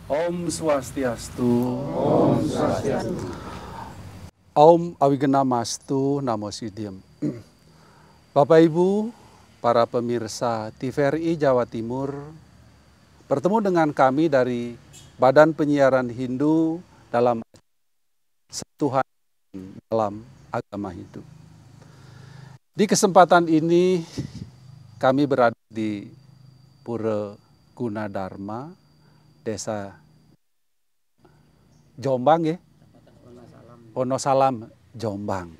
Om Swastiastu. Om Swastiastu. Om Awigenamastu Namo Siddhiem. Bapak Ibu, para pemirsa TVRI Jawa Timur, bertemu dengan kami dari Badan Penyiaran Hindu dalam Tuhan dalam Agama Hindu. Di kesempatan ini kami berada di Pura Gunadarma, Desa Jombang ya. Wonosalam, Jombang.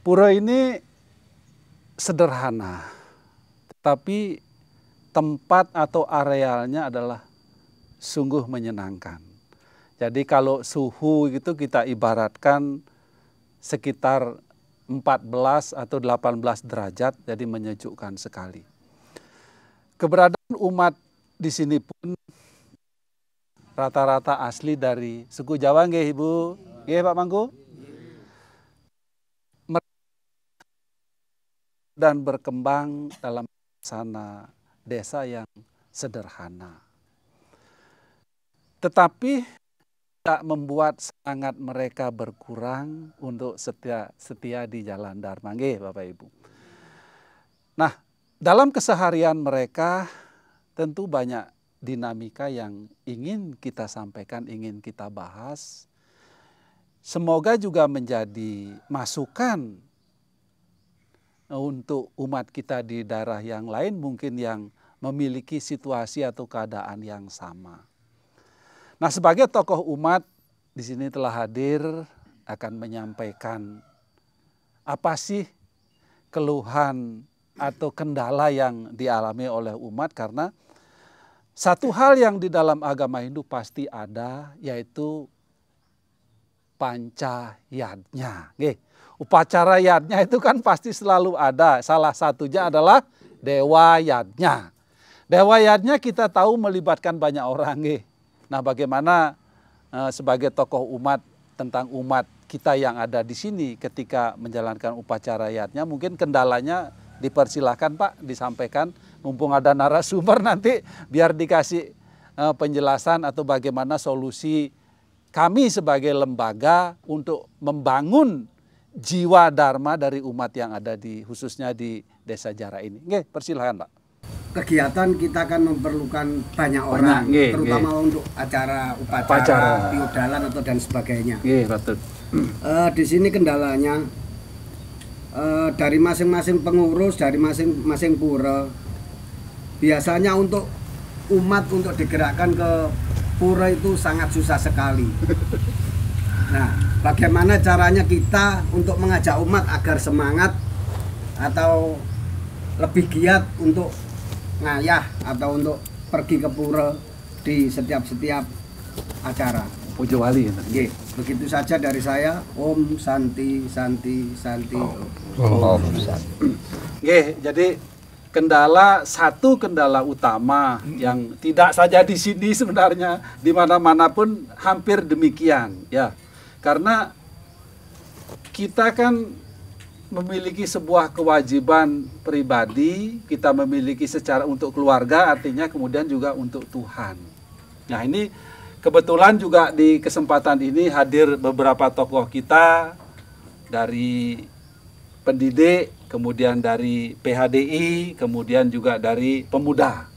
Pura ini sederhana, tetapi tempat atau arealnya adalah sungguh menyenangkan. Jadi kalau suhu itu kita ibaratkan sekitar 14 atau 18 derajat, jadi menyejukkan sekali. Keberadaan umat di sini pun rata-rata asli dari suku Jawa nggih Ibu? Nggih Pak Mangku? Dan berkembang dalam sana desa yang sederhana. Tetapi tak membuat semangat mereka berkurang untuk setia di jalan Dharma. Nggih Bapak Ibu. Nah, dalam keseharian mereka tentu banyak dinamika yang ingin kita sampaikan, ingin kita bahas. Semoga juga menjadi masukan untuk umat kita di daerah yang lain mungkin yang memiliki situasi atau keadaan yang sama. Nah, sebagai tokoh umat di sini telah hadir akan menyampaikan apa sih keluhan atau kendala yang dialami oleh umat, karena satu hal yang di dalam agama Hindu pasti ada, yaitu panca yadnya. Upacara yadnya itu kan pasti selalu ada. Salah satunya adalah dewa yadnya. Dewa yadnya kita tahu melibatkan banyak orang. Nah, bagaimana sebagai tokoh umat tentang umat kita yang ada di sini ketika menjalankan upacara yadnya, mungkin kendalanya dipersilahkan Pak disampaikan. Mumpung ada narasumber nanti biar dikasih penjelasan atau bagaimana solusi kami sebagai lembaga untuk membangun jiwa Dharma dari umat yang ada di khususnya di Desa Jara ini. Nggih, persilahkan Pak. Kegiatan kita kan memerlukan banyak orang, terutama untuk acara upacara piudalan atau dan sebagainya. Betul. Di sini kendalanya dari masing-masing pengurus, dari masing-masing pura, biasanya untuk umat untuk digerakkan ke pura itu sangat susah sekali. Nah, bagaimana caranya kita untuk mengajak umat agar semangat atau lebih giat untuk ngayah atau untuk pergi ke pura di setiap acara. Pujo Wali. Begitu saja dari saya. Om Santi Santi Santi. Om Santi. Jadi satu kendala utama yang tidak saja di sini sebenarnya, di mana-mana pun hampir demikian ya. Karena kita kan memiliki sebuah kewajiban pribadi, kita memiliki secara untuk keluarga, artinya kemudian juga untuk Tuhan. Nah, ini kebetulan juga di kesempatan ini hadir beberapa tokoh kita dari pendidik, kemudian dari PHDI, kemudian juga dari pemuda.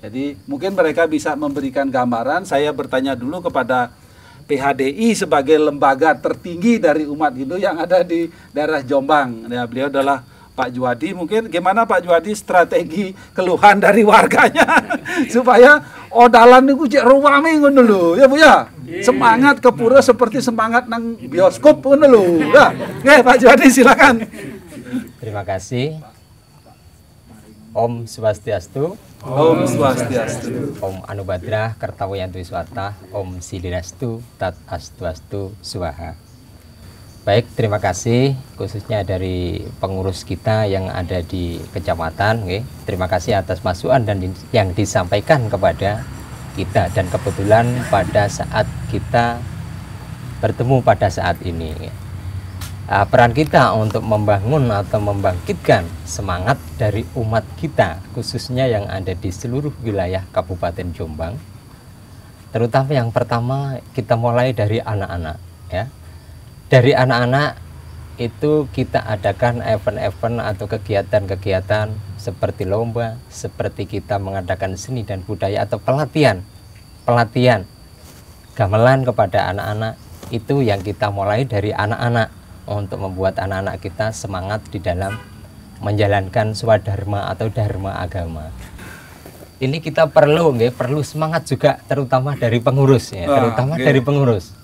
Jadi mungkin mereka bisa memberikan gambaran. Saya bertanya dulu kepada PHDI sebagai lembaga tertinggi dari umat Hindu yang ada di daerah Jombang. Ya, beliau adalah Pak Juwadi. Mungkin gimana Pak Juwadi strategi keluhan dari warganya supaya odalan niku cek ruwame ngono lho, ya Bu ya. Semangat ke pura seperti semangat nang bioskop ngono lho. Ya. Nggih Pak Juwadi silakan. Terima kasih. Om Swastiastu. Om Swastiastu. Om Anubhadrah Kertawayantu Wiswata. Om Siddhirastu Tat Astu Swaha. Baik, terima kasih khususnya dari pengurus kita yang ada di kecamatan. Terima kasih atas masukan dan yang disampaikan kepada kita, dan kebetulan pada saat kita bertemu pada saat ini, peran kita untuk membangun atau membangkitkan semangat dari umat kita khususnya yang ada di seluruh wilayah Kabupaten Jombang Terutama yang pertama kita mulai dari anak-anak ya. Dari anak-anak itu kita adakan event-event atau kegiatan-kegiatan seperti lomba, seperti kita mengadakan seni dan budaya atau pelatihan gamelan kepada anak-anak. Itu yang kita mulai dari anak-anak untuk membuat anak-anak kita semangat di dalam menjalankan swadharma atau dharma agama. Ini kita perlu semangat juga, terutama dari pengurus ya, dari pengurus.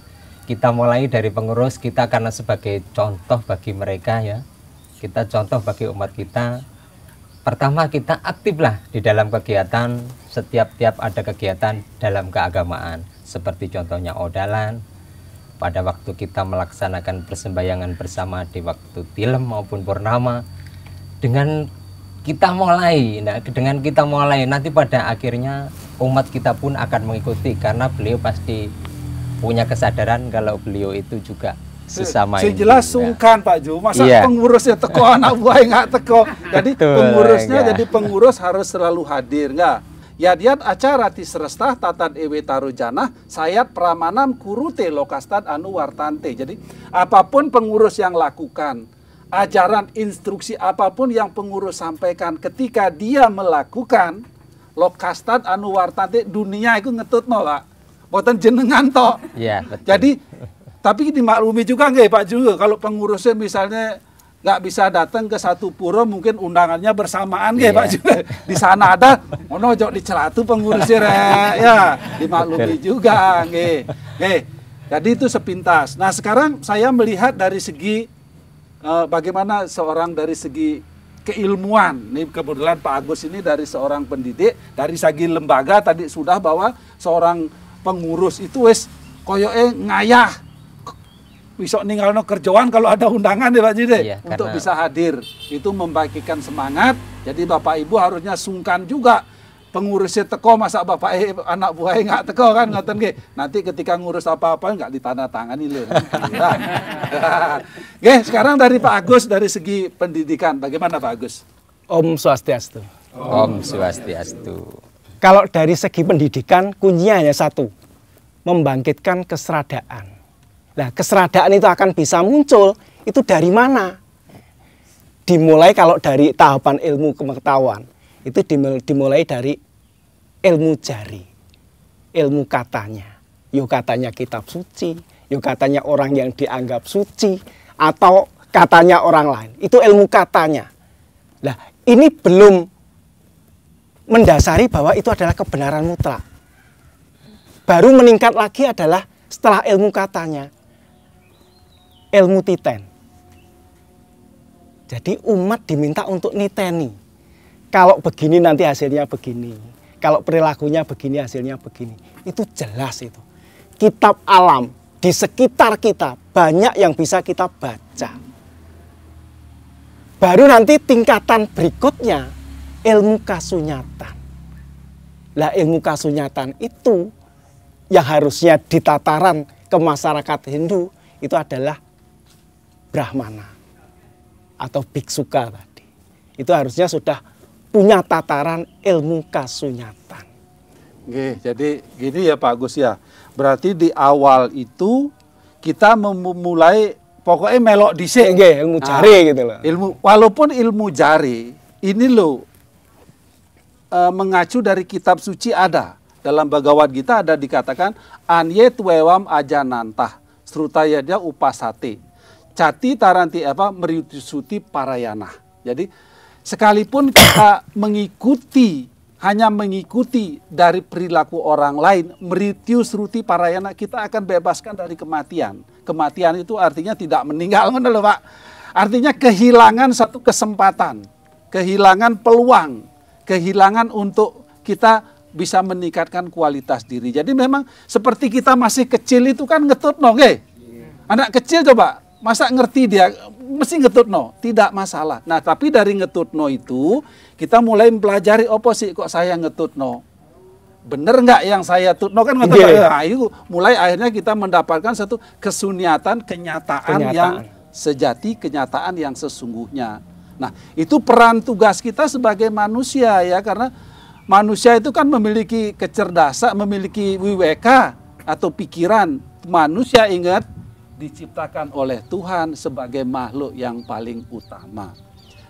Kita mulai dari pengurus kita karena sebagai contoh bagi mereka ya. Kita contoh bagi umat kita. Pertama kita aktiflah di dalam kegiatan, setiap ada kegiatan dalam keagamaan. Seperti contohnya odalan, pada waktu kita melaksanakan persembahyangan bersama di waktu tilem maupun purnama. Dengan kita mulai, nanti pada akhirnya umat kita pun akan mengikuti karena beliau pasti punya kesadaran kalau beliau itu juga sesama ini. Jelas sungkan Pak Ju, masa pengurusnya teko anak buah nggak teko. Jadi pengurusnya jadi pengurus harus selalu hadir nggak? Yadiat acara tisrestah tatan ewe tarujana sayat pramanam kurute lokastat anu wartante. Jadi apapun pengurus yang lakukan, ajaran instruksi apapun yang pengurus sampaikan ketika dia melakukan lokastat anu wartante, dunia itu ngetut Pak. Boten jenengan toh. Iya, betul. Jadi tapi dimaklumi juga nggak Pak juga kalau pengurusnya misalnya nggak bisa datang ke satu pura, mungkin undangannya bersamaan nggak Pak juga. Di sana ada ono jok di celatu pengurusnya ya dimaklumi juga nggak. Jadi itu sepintas. Nah sekarang saya melihat dari segi bagaimana seorang dari segi keilmuan. Ini kebetulan Pak Agus ini dari seorang pendidik, dari segi lembaga tadi sudah bahwa seorang pengurus itu wes koyoke ngayah besok ninggalno kerjaan kalau ada undangan ya Pak Jide untuk bisa hadir. Itu membagikan semangat. Jadi Bapak Ibu harusnya sungkan juga. Pengurusnya teko masa Bapak anak buahnya nggak teko kan ngoten nggih. Nanti ketika ngurus apa-apa nggak ditandatangani lho. Oke, sekarang dari Pak Agus dari segi pendidikan bagaimana Pak Agus? Om Swastiastu. Om Swastiastu. Kalau dari segi pendidikan kuncinya hanya satu, membangkitkan keseradaan. Nah, keseradaan itu akan bisa muncul itu dari mana? Dimulai kalau dari tahapan ilmu pengetahuan, itu dimulai dari ilmu jari, ilmu katanya. Yuk katanya kitab suci, yuk katanya orang yang dianggap suci, atau katanya orang lain. Itu ilmu katanya. Nah, ini belum mendasari bahwa itu adalah kebenaran mutlak. Baru meningkat lagi adalah setelah ilmu katanya, ilmu titen. Jadi umat diminta untuk niteni. Kalau begini nanti hasilnya begini. Kalau perilakunya begini hasilnya begini. Itu jelas itu. Kitab alam di sekitar kita banyak yang bisa kita baca. Baru nanti tingkatan berikutnya ilmu kasunyatan. Lah ilmu kasunyatan itu yang harusnya di tataran ke masyarakat Hindu itu adalah Brahmana atau Biksuka tadi. Itu harusnya sudah punya tataran ilmu kasunyatan. Oke, jadi gini ya Pak Agus ya. Berarti di awal itu kita memulai pokoknya melok dhisik. Ilmu jari gitu loh. Walaupun ilmu jari ini loh mengacu dari kitab suci ada. Dalam Bhagavad Gita ada dikatakan anye tuewam ajanantah srutayadya upasate cati taranti meriusuti parayana. Jadi sekalipun kita hanya mengikuti dari perilaku orang lain, meritius ruti parayana, kita akan bebaskan dari kematian. Kematian itu artinya tidak meninggal, loh Pak. Artinya kehilangan satu kesempatan, kehilangan peluang, kehilangan untuk kita bisa meningkatkan kualitas diri. Jadi memang seperti kita masih kecil itu kan ngetutno, anak kecil coba masa ngerti dia mesti ngetutno, tidak masalah. Nah tapi dari ngetutno itu kita mulai mempelajari apa sih kok saya ngetutno, bener nggak yang saya tutno kan nah, itu mulai akhirnya kita mendapatkan satu kesunyatan kenyataan yang sejati, kenyataan yang sesungguhnya. Nah itu peran tugas kita sebagai manusia ya, karena manusia itu kan memiliki kecerdasan, memiliki wiweka atau pikiran. Manusia ingat diciptakan oleh Tuhan sebagai makhluk yang paling utama.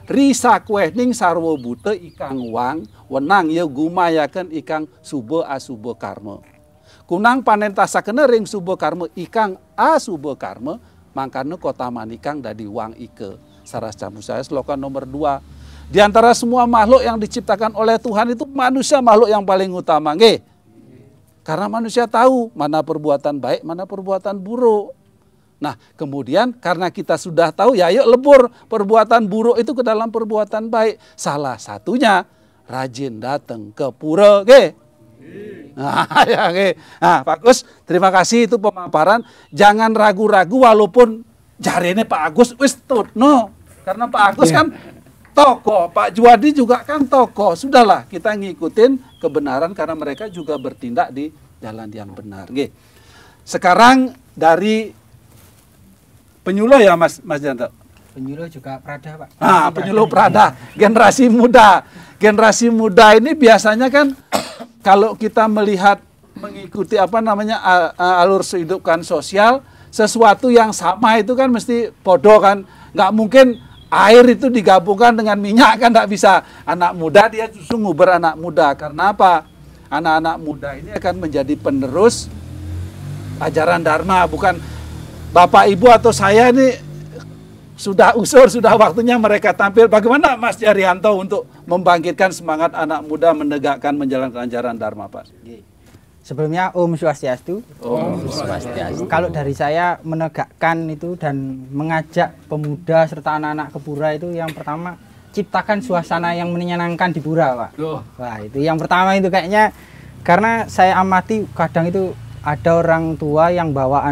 Risa kuehning sarwo bute ikang wang wenang ye gumayaken ikang subo asubo karma. Kunang panentasakene ring subo karma ikang asubo karma mangkane kota manikang dadi wang ike. Saras camu saya sloka nomor 2. Di antara semua makhluk yang diciptakan oleh Tuhan itu manusia makhluk yang paling utama. Nggih. Karena manusia tahu mana perbuatan baik, mana perbuatan buruk. Nah, kemudian karena kita sudah tahu, ya yuk lebur perbuatan buruk itu ke dalam perbuatan baik. Salah satunya rajin datang ke pura, ge. Nah, ya, ge. Nah, Pak Agus, terima kasih itu pemaparan. Jangan ragu-ragu walaupun jarene Pak Agus wis tutno. Karena Pak Agus kan tokoh, Pak Juwadi juga kan tokoh. Sudahlah, kita ngikutin kebenaran karena mereka juga bertindak di jalan yang benar, ge. Sekarang dari penyuluh ya Mas Janto? Penyuluh juga Prada, Pak. Ah, penyuluh Prada, generasi muda. Generasi muda ini biasanya kan kalau kita melihat mengikuti alur kehidupan sosial, sesuatu yang sama itu kan mesti podo kan. Nggak mungkin air itu digabungkan dengan minyak kan, nggak bisa. Anak muda dia justru nguber anak muda. Karena apa? Anak-anak muda ini akan menjadi penerus ajaran Dharma, bukan Bapak Ibu atau saya ini sudah usur, sudah waktunya mereka tampil. Bagaimana Mas Jaryanto untuk membangkitkan semangat anak muda menegakkan menjalankan ajaran Dharma, Pak? Sebelumnya Om Swastiastu. Om Swastiastu. Kalau dari saya menegakkan itu dan mengajak pemuda serta anak-anak ke pura itu yang pertama ciptakan suasana yang menyenangkan di pura, Pak. Wah, itu yang pertama itu kayaknya karena saya amati kadang itu ada orang tua yang bawa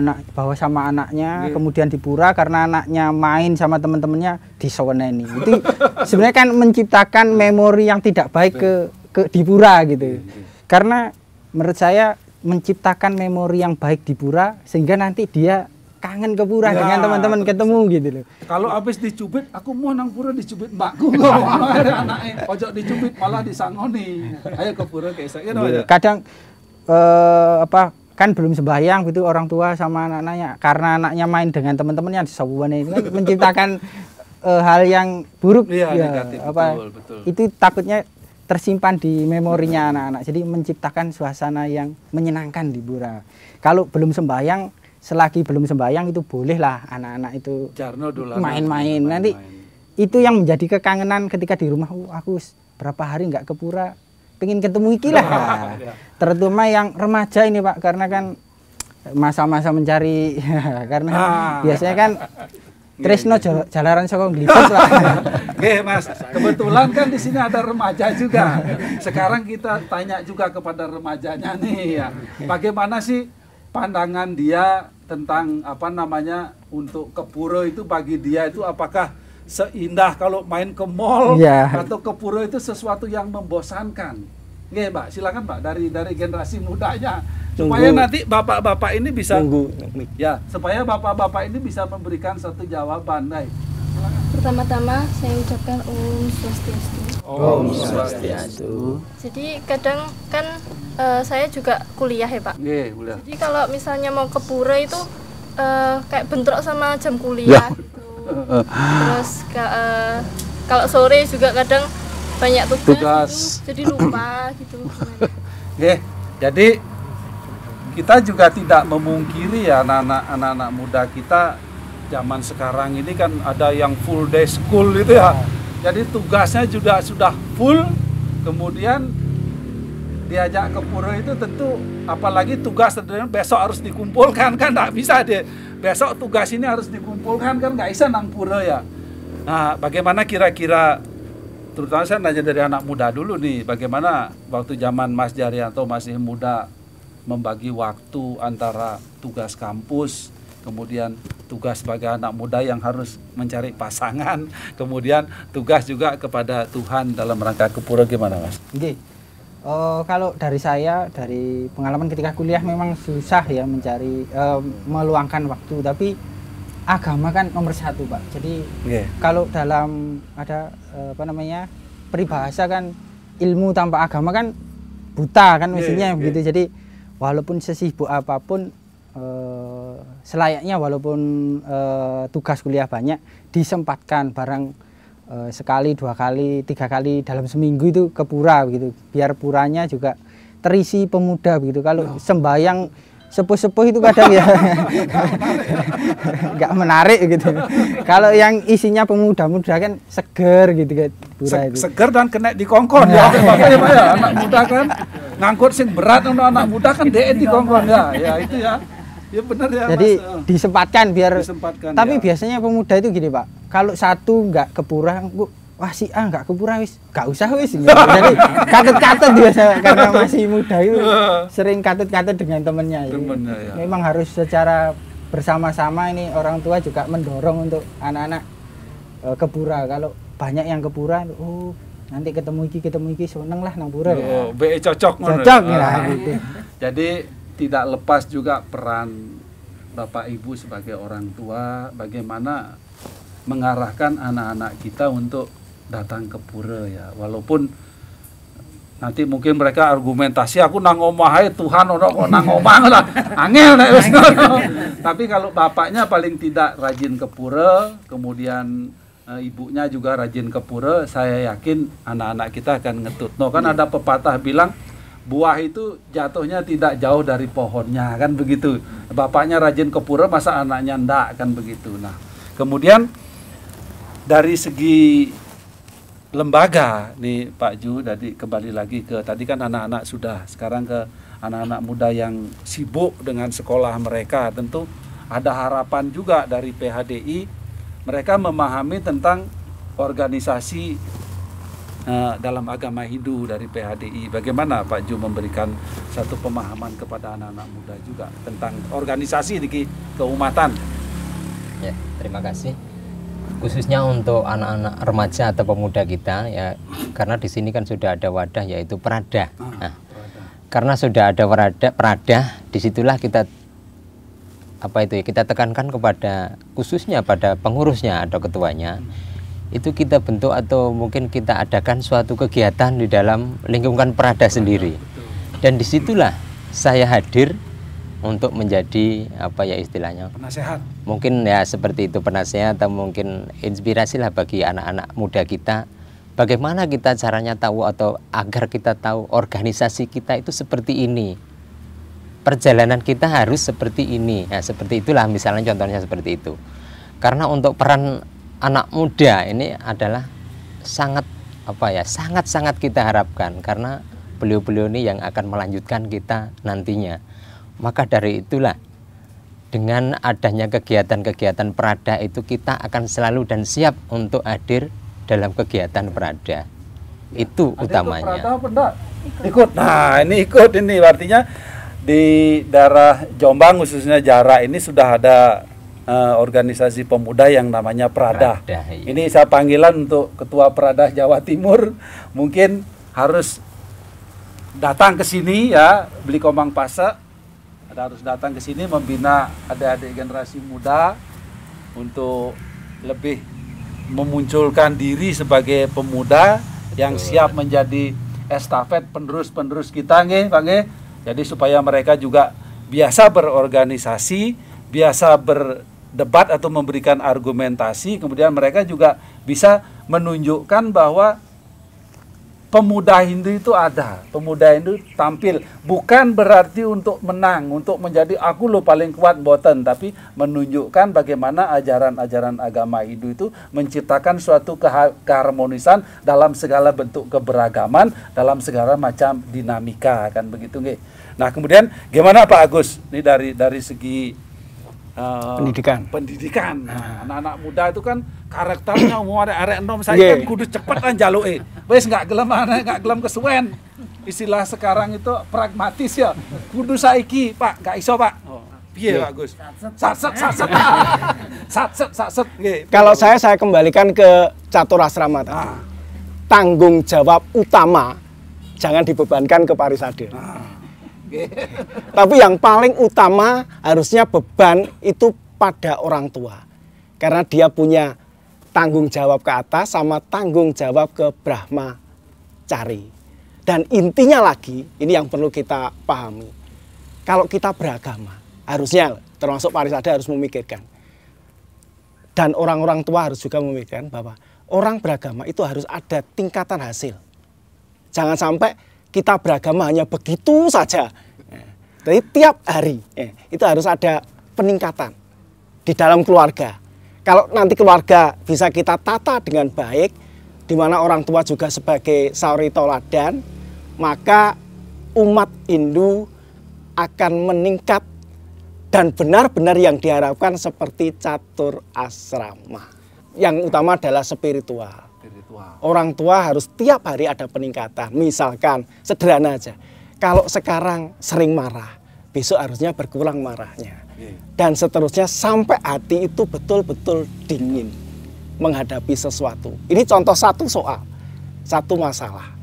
sama anaknya, kemudian di pura karena anaknya main sama teman-temannya diseweneni. Itu sebenarnya kan menciptakan memori yang tidak baik ke di pura gitu. Karena menurut saya menciptakan memori yang baik di pura sehingga nanti dia kangen ke pura dengan teman-teman ketemu gitu loh. Kalau habis dicubit, aku mau nang pura dicubit mbakku. Anaknya pojok dicubit malah disangoni. Ayo ke pura kayak saya. Kadang kan belum sembahyang gitu orang tua sama anak-anaknya karena anaknya main dengan teman-temannya di sabuane itu kan menciptakan hal yang buruk negatif, betul. Itu takutnya tersimpan di memorinya anak-anak. Jadi menciptakan suasana yang menyenangkan di pura. Kalau belum sembahyang, selagi belum sembahyang itu bolehlah anak-anak itu main-main. Nanti itu yang menjadi kekangenan ketika di rumah. Aku berapa hari nggak ke pura, pengen ketemu iki lah. Terutama yang remaja ini Pak, karena kan masa-masa mencari karena biasanya kan tresno jalaran saka nglipet Pak. Oke Mas, kebetulan kan di sini ada remaja juga. Sekarang kita tanya juga kepada remajanya nih ya. Bagaimana sih pandangan dia tentang untuk ke pura itu bagi dia itu apakah seindah kalau main ke mall atau ke pura itu sesuatu yang membosankan? Nggih, Mbak, silakan Mbak dari generasi mudanya supaya nanti bapak-bapak ini bisa supaya bapak-bapak ini bisa memberikan satu jawaban. Baik. Pertama-tama saya ucapkan Om Swastiastu. Om Swastiastu. Jadi kadang kan saya juga kuliah ya Pak. Nggih, kuliah. Jadi kalau misalnya mau ke pura itu kayak bentrok sama jam kuliah gitu. Terus kalau sore juga kadang banyak tugas. Gitu, jadi lupa gitu. Nggih, jadi kita juga tidak memungkiri ya anak-anak muda kita zaman sekarang ini kan ada yang full day school itu ya. Jadi tugasnya juga sudah full, kemudian diajak ke pura itu tentu apalagi tugas besok harus dikumpulkan kan nggak bisa deh. Besok tugas ini harus dikumpulkan kan nggak bisa nang pura ya. Nah, bagaimana kira-kira terutama saya nanya dari anak muda dulu nih, bagaimana waktu zaman Mas Jaryanto masih muda membagi waktu antara tugas kampus, kemudian tugas sebagai anak muda yang harus mencari pasangan, kemudian tugas juga kepada Tuhan dalam rangka ke pura, gimana Mas? Oke. Kalau dari saya, dari pengalaman ketika kuliah memang susah ya mencari, meluangkan waktu, tapi agama kan nomor satu Pak. Jadi kalau dalam ada peribahasa kan ilmu tanpa agama kan buta kan mestinya begitu. Jadi walaupun sesibuk apapun selayaknya, walaupun tugas kuliah banyak, disempatkan barang sekali, 2 kali, 3 kali dalam seminggu itu ke pura begitu, biar puranya juga terisi pemuda begitu. Kalau sembahyang sepuh-sepuh itu kadang ya nggak menarik gitu. Kalau yang isinya pemuda-muda kan seger gitu kan pura itu. Seger dan kena dikongkon ya, ya, anak muda kan ngangkut sing berat untuk anak muda kan DE dikongkon ya itu ya. Ya benar ya. Jadi Mas. disempatkan biar. Tapi ya. biasanya pemuda itu gini Pak, kalau satu nggak ke pura, wah si A nggak ke pura wis, nggak usah wis. Gitu. Jadi katut-katut biasa karena masih muda itu sering katut-katut dengan temennya. Ya. Memang harus secara bersama-sama ini orang tua juga mendorong untuk anak-anak ke pura. Kalau banyak yang ke pura, nanti ketemu iki seneng lah nang pura. Be cocok lah gitu. Jadi tidak lepas juga peran Bapak Ibu sebagai orang tua bagaimana mengarahkan anak-anak kita untuk datang ke pura ya, walaupun nanti mungkin mereka argumentasi aku nang omah Tuhan ono kok nang omah lah angel nek wis ngono. Tapi kalau bapaknya paling tidak rajin ke pura, kemudian ibunya juga rajin ke pura, saya yakin anak-anak kita akan ngetutno. Kan ada pepatah bilang buah itu jatuhnya tidak jauh dari pohonnya kan begitu. Bapaknya rajin ke pura masa anaknya ndak kan begitu. Nah, kemudian dari segi lembaga nih Pak Ju, tadi kembali lagi ke tadi kan anak-anak sudah, sekarang ke anak-anak muda yang sibuk dengan sekolah mereka. Tentu ada harapan juga dari PHDI, mereka memahami tentang organisasi dalam agama Hindu dari PHDI. Bagaimana Pak Ju memberikan satu pemahaman kepada anak-anak muda juga tentang organisasi di keumatan? Ya, terima kasih. Khususnya untuk anak-anak remaja atau pemuda kita ya, karena di sini kan sudah ada wadah yaitu Prada. Nah, karena sudah ada Prada, disitulah kita kita tekankan kepada khususnya pada pengurusnya atau ketuanya. Itu kita bentuk atau mungkin kita adakan suatu kegiatan di dalam lingkungan Prada sendiri. Dan disitulah saya hadir untuk menjadi istilahnya penasehat. Mungkin ya seperti itu, penasehat atau mungkin inspirasi lah bagi anak-anak muda kita. Bagaimana kita caranya tahu atau agar kita tahu organisasi kita itu seperti ini. Perjalanan kita harus seperti ini. Nah, seperti itulah misalnya contohnya seperti itu. Karena untuk peran anak muda ini adalah sangat sangat kita harapkan karena beliau-beliau ini yang akan melanjutkan kita nantinya. Maka dari itulah dengan adanya kegiatan-kegiatan Prada itu kita akan selalu dan siap untuk hadir dalam kegiatan Prada. Itu utamanya. Prada apa enggak? Ikut. Nah, ini ikut ini artinya di daerah Jombang khususnya Jara ini sudah ada organisasi pemuda yang namanya Prada. Iya. Ini saya panggilan untuk Ketua Prada Jawa Timur, mungkin harus datang ke sini ya, beli komang pasa, harus datang ke sini membina adik-adik generasi muda untuk lebih memunculkan diri sebagai pemuda yang siap menjadi estafet penerus-penerus kita nggih, Pak nggih. Jadi supaya mereka juga biasa berorganisasi, biasa berdebat atau memberikan argumentasi, kemudian mereka juga bisa menunjukkan bahwa pemuda Hindu itu ada, pemuda Hindu tampil, bukan berarti untuk menang, untuk menjadi aku lo paling kuat boten, tapi menunjukkan bagaimana ajaran-ajaran agama Hindu itu menciptakan suatu keharmonisan dalam segala bentuk keberagaman, dalam segala macam dinamika, kan begitu nggih. Nah, kemudian gimana Pak Agus? Ini dari segi pendidikan. Nah, anak-anak muda itu kan karakternya umum arek enom saya kan kudu cepet kan jaluke. Wis enggak gelem kesuwen. Istilah sekarang itu pragmatis ya. Kudu saiki, Pak, enggak iso, Pak. Piye Pak Gus? Satset. Satset nggih. Kalau saya kembalikan ke catur asrama tadi. Tanggung jawab utama jangan dibebankan ke Parisade. Tapi yang paling utama harusnya beban itu pada orang tua. Karena dia punya tanggung jawab ke atas sama tanggung jawab ke Brahmacari. Dan intinya lagi, ini yang perlu kita pahami. Kalau kita beragama, harusnya termasuk Parisada harus memikirkan. Dan orang-orang tua harus juga memikirkan bahwa orang beragama itu harus ada tingkatan hasil. Jangan sampai kita beragama hanya begitu saja. Jadi tiap hari itu harus ada peningkatan di dalam keluarga. Kalau nanti keluarga bisa kita tata dengan baik, di mana orang tua juga sebagai sauri toladan, maka umat Hindu akan meningkat dan benar-benar yang diharapkan seperti catur asrama. Yang utama adalah spiritual. Orang tua harus tiap hari ada peningkatan. Misalkan sederhana aja, kalau sekarang sering marah, besok harusnya berkurang marahnya. Dan seterusnya sampai hati itu betul-betul dingin menghadapi sesuatu. Ini contoh satu soal, satu masalah.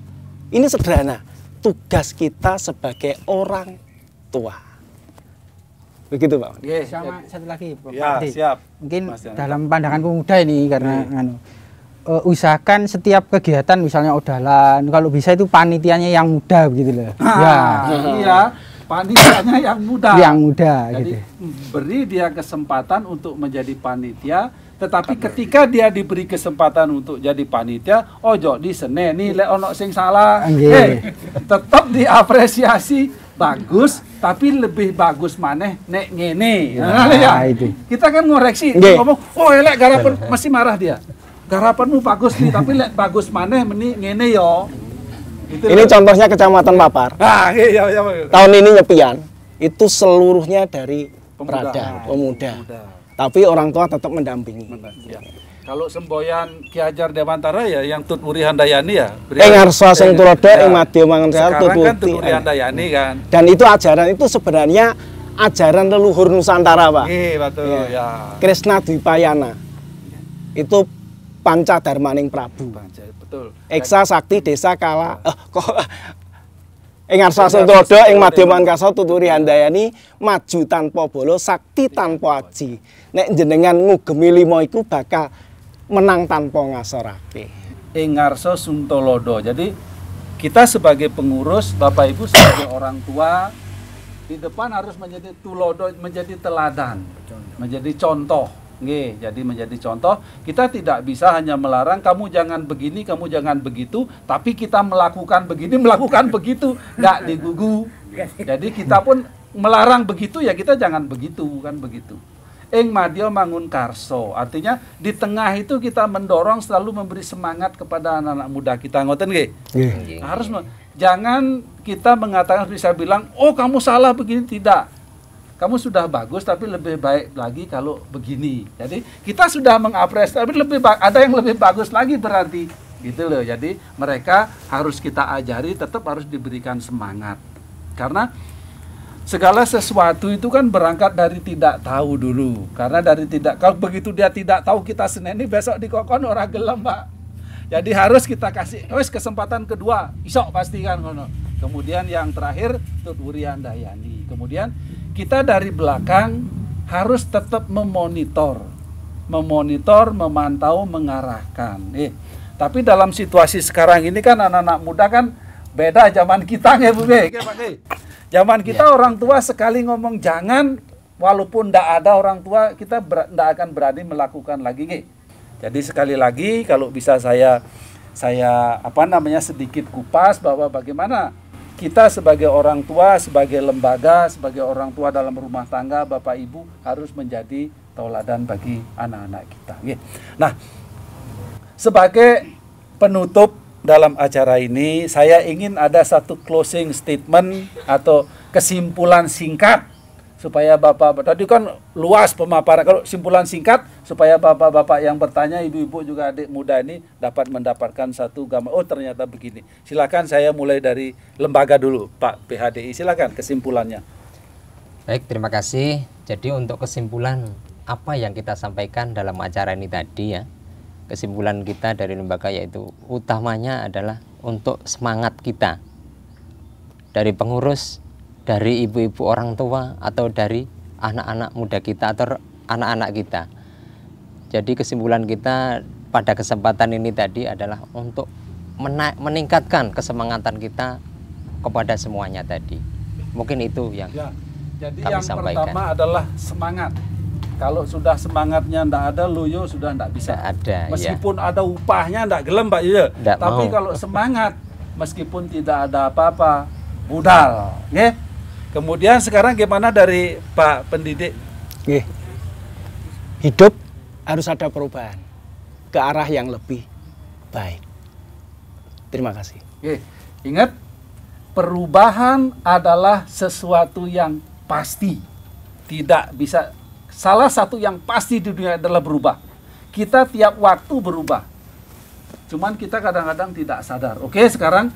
Ini sederhana, tugas kita sebagai orang tua. Begitu Pak. Sama satu lagi Pak Ya, Ade. siap. Mungkin Mas Yana. dalam pandangan pemuda ini karena usahakan setiap kegiatan misalnya odalan, kalau bisa itu panitianya yang muda begitu loh. Ya. Iya, panitianya yang muda. Yang muda Jadi gitu. beri dia kesempatan untuk menjadi panitia, tetapi ketika dia diberi kesempatan untuk jadi panitia, ojo di sene nih lek ono sing salah. Nggih. Tetap diapresiasi, bagus, tapi lebih bagus maneh nek ngene. Ya, itu. Kita kan ngoreksi, Nggih. ngomong, "Oh, elek garapan," mesti marah dia. Garapanmu bagus nih, tapi lek bagus maneh meni ngene yo. Gitu Ini loh. contohnya Kecamatan Papar. Ah, iya, iya. Tahun ini nyepian, itu seluruhnya dari Pemuda. pemuda. Tapi orang tua tetap mendampingi. Ya. Kalau semboyan Ki Hajar Dewantara ya yang Tut Wuri Handayani ya. Ing Arsa Sing Tulodo, Ya. ing Madya Mangunreal, Sekarang kan Tut Tututi. Wuri Handayani kan. Dan itu ajaran itu sebenarnya ajaran leluhur Nusantara, Pak. Iya, betul Ya. ya. Krishna Dwipayana. Itu panca Darmaning Prabu. Betul. Eksa Sakti Desa Kala. Ing Arsa Sing Tulodo, ing Madya Mangunreal, Tututi Handayani, maju tanpa bolo, sakti tanpa aji. Nek jenengan ngugemi lima iku bakal menang tanpa ngasorake. Ing Ngarso Suntolodo. Jadi kita sebagai pengurus, Bapak Ibu sebagai orang tua di depan harus menjadi tulodo, menjadi teladan, menjadi contoh. Nggih, jadi menjadi contoh. Kita tidak bisa hanya melarang kamu jangan begini, kamu jangan begitu, tapi kita melakukan begini, melakukan begitu, nggak digugu. Jadi kita pun melarang begitu ya kita jangan begitu, kan begitu. Ing Madya Mangunkarso, artinya di tengah itu kita mendorong selalu memberi semangat kepada anak-anak muda kita, ngoten nggih? Harus jangan kita mengatakan bisa bilang, "Oh, kamu salah begini." Tidak. Kamu sudah bagus tapi lebih baik lagi kalau begini. Jadi kita sudah mengapresiasi tapi ada yang lebih bagus lagi berarti. Gitu loh. Jadi mereka harus kita ajari, tetap harus diberikan semangat. Karena segala sesuatu itu kan berangkat dari tidak tahu dulu. Karena dari tidak, kalau begitu dia tidak tahu kita seneni besok dikokon orang gelem, Pak. Jadi harus kita kasih kesempatan kedua, isok pasti kan ngono. Kemudian yang terakhir Tut Wuri Handayani. Kemudian kita dari belakang harus tetap memonitor, memantau, mengarahkan. Tapi dalam situasi sekarang ini kan anak-anak muda kan beda zaman kita nggih Bu. Zaman kita orang tua sekali ngomong jangan, walaupun tidak ada orang tua, kita tidak akan berani melakukan lagi. Nggih. Jadi sekali lagi kalau bisa saya sedikit kupas bahwa bagaimana kita sebagai orang tua, sebagai lembaga, sebagai orang tua dalam rumah tangga, Bapak Ibu harus menjadi tauladan bagi anak-anak kita. Nggih. Nah, sebagai penutup dalam acara ini, saya ingin ada satu closing statement atau kesimpulan singkat supaya bapak, tadi kan luas pemaparan, kalau simpulan singkat supaya bapak-bapak yang bertanya, ibu-ibu juga adik muda ini dapat mendapatkan satu gambar, oh ternyata begini. Silakan saya mulai dari lembaga dulu, Pak PHDI, silakan kesimpulannya. Baik, terima kasih. Jadi untuk kesimpulan apa yang kita sampaikan dalam acara ini tadi ya, kesimpulan kita dari lembaga yaitu utamanya adalah untuk semangat kita dari pengurus, dari ibu-ibu orang tua atau dari anak-anak muda kita atau anak-anak kita. Jadi kesimpulan kita pada kesempatan ini tadi adalah untuk meningkatkan kesemangatan kita kepada semuanya tadi. Mungkin itu yang Ya, jadi kami yang sampaikan. pertama adalah semangat. Kalau sudah semangatnya ndak ada, loyo sudah ndak bisa. Nggak ada, ya. Meskipun ada upahnya ndak gelem Pak Yoyo. Ndak Tapi mau. kalau semangat, meskipun tidak ada apa-apa, budal. Nggih. Kemudian sekarang gimana dari Pak Pendidik? Nggih. Hidup harus ada perubahan ke arah yang lebih baik. Terima kasih. Oke, ingat, perubahan adalah sesuatu yang pasti. Tidak bisa, salah satu yang pasti di dunia adalah berubah. Kita tiap waktu berubah. Cuman kita kadang-kadang tidak sadar. Oke, sekarang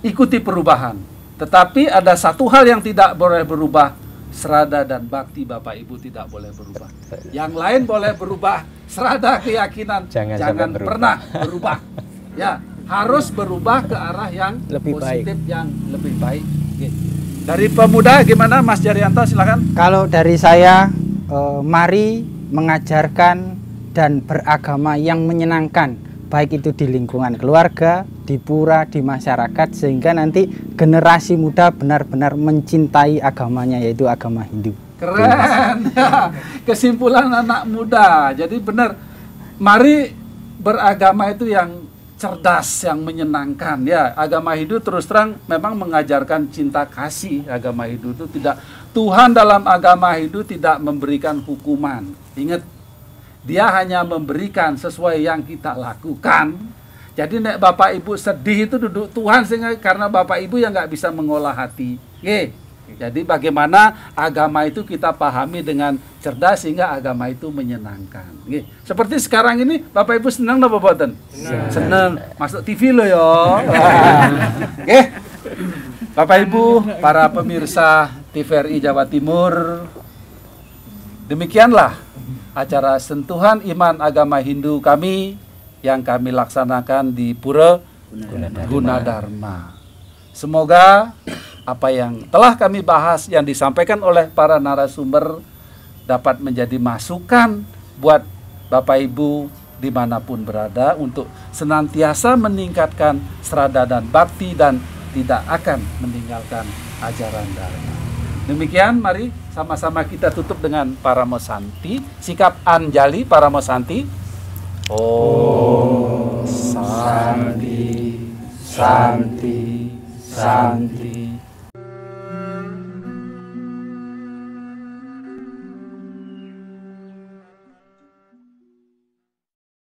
ikuti perubahan. Tetapi ada satu hal yang tidak boleh berubah. Serada dan bakti Bapak Ibu tidak boleh berubah. Yang lain boleh berubah. Serada keyakinan Jangan jangan sampai berubah. pernah berubah. Ya, harus berubah ke arah yang Lebih positif, yang lebih baik. Oke. Dari pemuda gimana Mas Jaryanto, silakan. Kalau dari saya, mari mengajarkan dan beragama yang menyenangkan, baik itu di lingkungan keluarga, di pura, di masyarakat, sehingga nanti generasi muda benar-benar mencintai agamanya, yaitu agama Hindu. Keren. Ya. Kesimpulan anak muda. Jadi benar, mari beragama itu yang cerdas, yang menyenangkan. Ya, agama Hindu terus terang memang mengajarkan cinta kasih. Agama Hindu itu tidak, Tuhan dalam agama Hindu tidak memberikan hukuman. Ingat, Dia hanya memberikan sesuai yang kita lakukan. Jadi nek Bapak Ibu sedih itu duduk Tuhan, sehingga karena Bapak Ibu yang nggak bisa mengolah hati. Oke. Jadi bagaimana agama itu kita pahami dengan cerdas sehingga agama itu menyenangkan. Oke. Seperti sekarang ini Bapak Ibu senang apa boten? Senang. Masuk TV loh yo. Oke. Bapak Ibu, para pemirsa TVRI Jawa Timur, demikianlah acara sentuhan iman agama Hindu kami yang kami laksanakan di Pura Gunadarma. Semoga apa yang telah kami bahas, yang disampaikan oleh para narasumber, dapat menjadi masukan buat Bapak Ibu dimanapun berada untuk senantiasa meningkatkan serada dan bakti dan tidak akan meninggalkan ajaran Dharma. Demikian, mari sama-sama kita tutup dengan Paramo Santi. Sikap Anjali Paramo Santi. Om Santi, Santi, Santi.